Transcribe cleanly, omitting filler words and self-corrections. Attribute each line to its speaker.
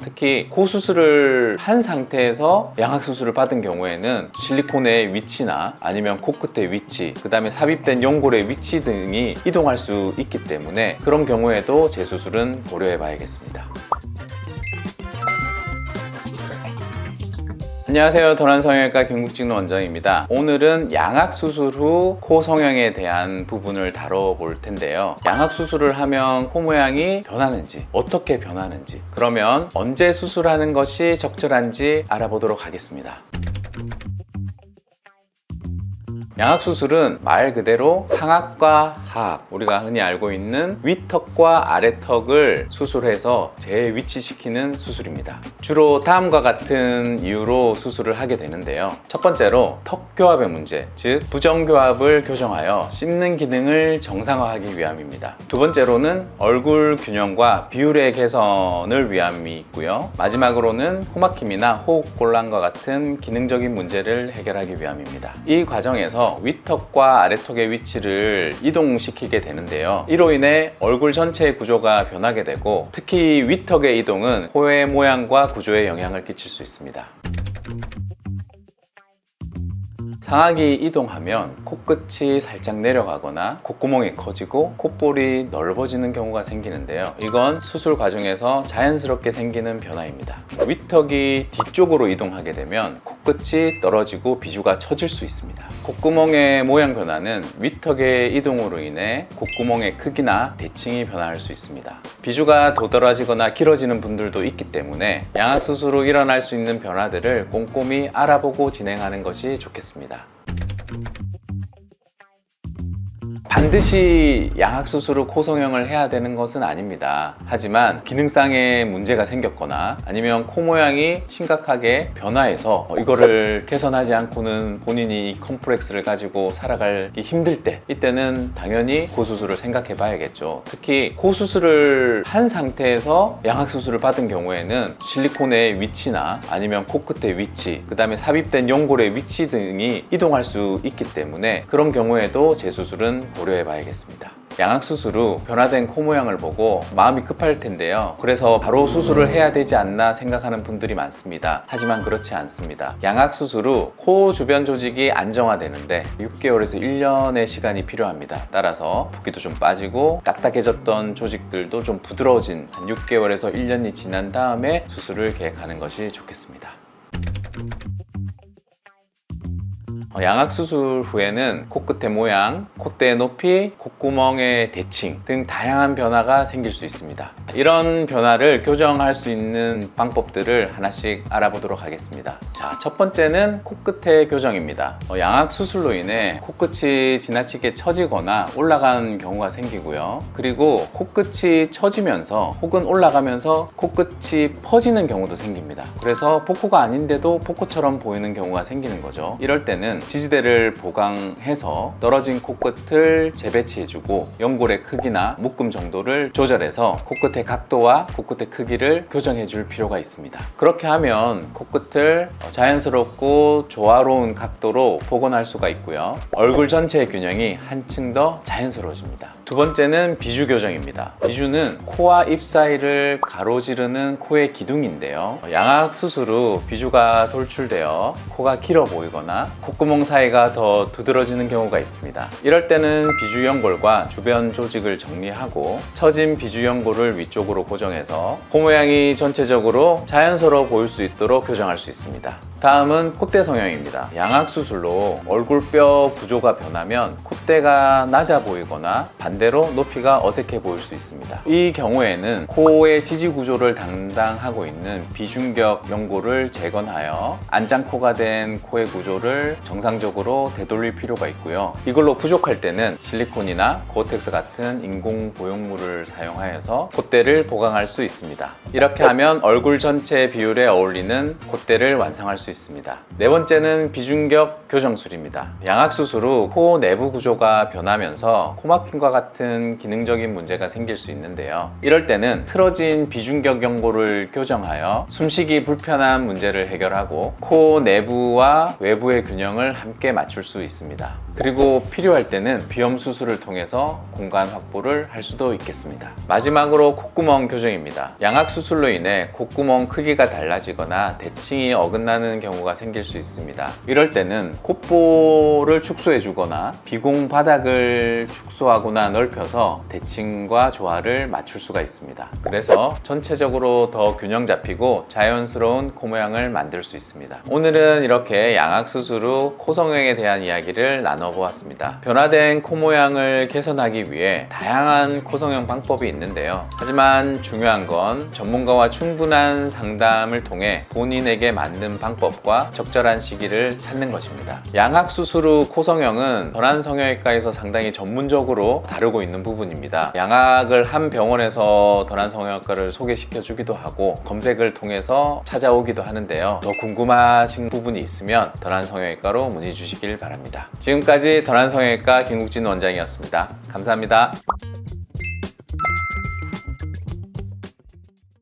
Speaker 1: 특히 코 수술을 한 상태에서 양악 수술을 받은 경우에는 실리콘의 위치나 아니면 코끝의 위치, 그 다음에 삽입된 연골의 위치 등이 이동할 수 있기 때문에 그런 경우에도 재수술은 고려해 봐야겠습니다. 안녕하세요. 도난성형외과 경국진우 원장입니다. 오늘은 양악 수술 후 코 성형에 대한 부분을 다뤄볼 텐데요. 양악 수술을 하면 코 모양이 변하는지, 어떻게 변하는지, 그러면 언제 수술하는 것이 적절한지 알아보도록 하겠습니다. 양악 수술은 말 그대로 상악과 하악, 우리가 흔히 알고 있는 윗턱과 아래턱을 수술해서 재위치시키는 수술입니다. 주로 다음과 같은 이유로 수술을 하게 되는데요. 첫 번째로 턱 교합의 문제, 즉 부정교합을 교정하여 씹는 기능을 정상화하기 위함입니다. 두 번째로는 얼굴 균형과 비율의 개선을 위함이 있고요. 마지막으로는 코막힘이나 호흡곤란과 같은 기능적인 문제를 해결하기 위함입니다. 이 과정에서 윗턱과 아래턱의 위치를 이동시키게 되는데요. 이로 인해 얼굴 전체의 구조가 변하게 되고 특히 윗턱의 이동은 코의 모양과 구조에 영향을 끼칠 수 있습니다. 상악이 이동하면 코끝이 살짝 내려가거나 콧구멍이 커지고 콧볼이 넓어지는 경우가 생기는데요. 이건 수술 과정에서 자연스럽게 생기는 변화입니다. 윗턱이 뒤쪽으로 이동하게 되면 코끝이 떨어지고 비주가 처질 수 있습니다. 콧구멍의 모양 변화는 윗턱의 이동으로 인해 콧구멍의 크기나 대칭이 변화할 수 있습니다. 비주가 도드라지거나 길어지는 분들도 있기 때문에 양악 수술 후 일어날 수 있는 변화들을 꼼꼼히 알아보고 진행하는 것이 좋겠습니다. 반드시 양악 수술 후 코 성형을 해야 되는 것은 아닙니다. 하지만 기능상의 문제가 생겼거나 아니면 코 모양이 심각하게 변화해서 이거를 개선하지 않고는 본인이 이 컴플렉스를 가지고 살아가기 힘들 때, 이때는 당연히 코 수술을 생각해 봐야겠죠. 특히 코 수술을 한 상태에서 양악 수술을 받은 경우에는 실리콘의 위치나 아니면 코끝의 위치, 그 다음에 삽입된 연골의 위치 등이 이동할 수 있기 때문에 그런 경우에도 재수술은 고려해 봐야겠습니다. 양악 수술 후 변화된 코 모양을 보고 마음이 급할 텐데요. 그래서 바로 수술을 해야 되지 않나 생각하는 분들이 많습니다. 하지만 그렇지 않습니다. 양악 수술 후 코 주변 조직이 안정화되는데 6개월에서 1년의 시간이 필요합니다. 따라서 붓기도 좀 빠지고 딱딱해졌던 조직들도 좀 부드러워진 한 6개월에서 1년이 지난 다음에 수술을 계획하는 것이 좋겠습니다. 양악 수술 후에는 코끝의 모양, 콧대의 높이, 콧구멍의 대칭 등 다양한 변화가 생길 수 있습니다. 이런 변화를 교정할 수 있는 방법들을 하나씩 알아보도록 하겠습니다. 자, 첫 번째는 코끝의 교정입니다. 양악 수술로 인해 코끝이 지나치게 처지거나 올라간 경우가 생기고요. 그리고 코끝이 처지면서 혹은 올라가면서 코끝이 퍼지는 경우도 생깁니다. 그래서 복코가 아닌데도 복코처럼 보이는 경우가 생기는 거죠. 이럴 때는 지지대를 보강해서 떨어진 코끝을 재배치해주고 연골의 크기나 묶음 정도를 조절해서 코끝의 각도와 코끝의 크기를 교정해줄 필요가 있습니다. 그렇게 하면 코끝을 자연스럽고 조화로운 각도로 복원할 수가 있고요. 얼굴 전체의 균형이 한층 더 자연스러워집니다. 두 번째는 비주 교정입니다. 비주는 코와 입 사이를 가로지르는 코의 기둥인데요. 양악 수술 후 비주가 돌출되어 코가 길어 보이거나 콧구멍 사이가 더 두드러지는 경우가 있습니다. 이럴 때는 비주 연골과 주변 조직을 정리하고 처진 비주 연골을 위쪽으로 고정해서 코 모양이 전체적으로 자연스러워 보일 수 있도록 교정할 수 있습니다. 다음은 콧대 성형입니다. 양악 수술로 얼굴뼈 구조가 변하면 콧대가 낮아 보이거나 반대로 높이가 어색해 보일 수 있습니다. 이 경우에는 코의 지지 구조를 담당하고 있는 비중격 연골을 재건하여 안장코가 된 코의 구조를 정상적으로 되돌릴 필요가 있고요. 이걸로 부족할 때는 실리콘이나 고어텍스 같은 인공 보형물을 사용하여서 콧대를 보강할 수 있습니다. 이렇게 하면 얼굴 전체 비율에 어울리는 콧대를 완성할 수 있습니다. 네 번째는 비중격 교정술입니다. 양악 수술 후 코 내부 구조가 변하면서 코막힘과 같은 기능적인 문제가 생길 수 있는데요. 이럴 때는 틀어진 비중격 연골을 교정하여 숨쉬기 불편한 문제를 해결하고 코 내부와 외부의 균형을 함께 맞출 수 있습니다. 그리고 필요할 때는 비염 수술을 통해서 공간 확보를 할 수도 있겠습니다. 마지막으로 콧구멍 교정입니다. 양악 수술로 인해 콧구멍 크기가 달라지거나 대칭이 어긋나는 경우가 생길 수 있습니다. 이럴 때는 콧볼을 축소해 주거나 비공 바닥을 축소하거나 넓혀서 대칭과 조화를 맞출 수가 있습니다. 그래서 전체적으로 더 균형 잡히고 자연스러운 코 모양을 만들 수 있습니다. 오늘은 이렇게 양악 수술 후 코 성형에 대한 이야기를 나눠보았습니다. 변화된 코 모양을 개선하기 위해 다양한 코 성형 방법이 있는데요. 하지만 중요한 건 전문가와 충분한 상담을 통해 본인에게 맞는 방법과 적절한 시기를 찾는 것입니다. 양악 수술 후 코 성형은 던안성형외과에서 상당히 전문적으로 다루고 있는 부분입니다. 양악을 한 병원에서 던안성형외과를 소개시켜 주기도 하고 검색을 통해서 찾아오기도 하는데요. 더 궁금하신 부분이 있으면 던안성형외과로 문의 주시길 바랍니다. 지금까지 던안성형외과 김국진 원장이었습니다. 감사합니다.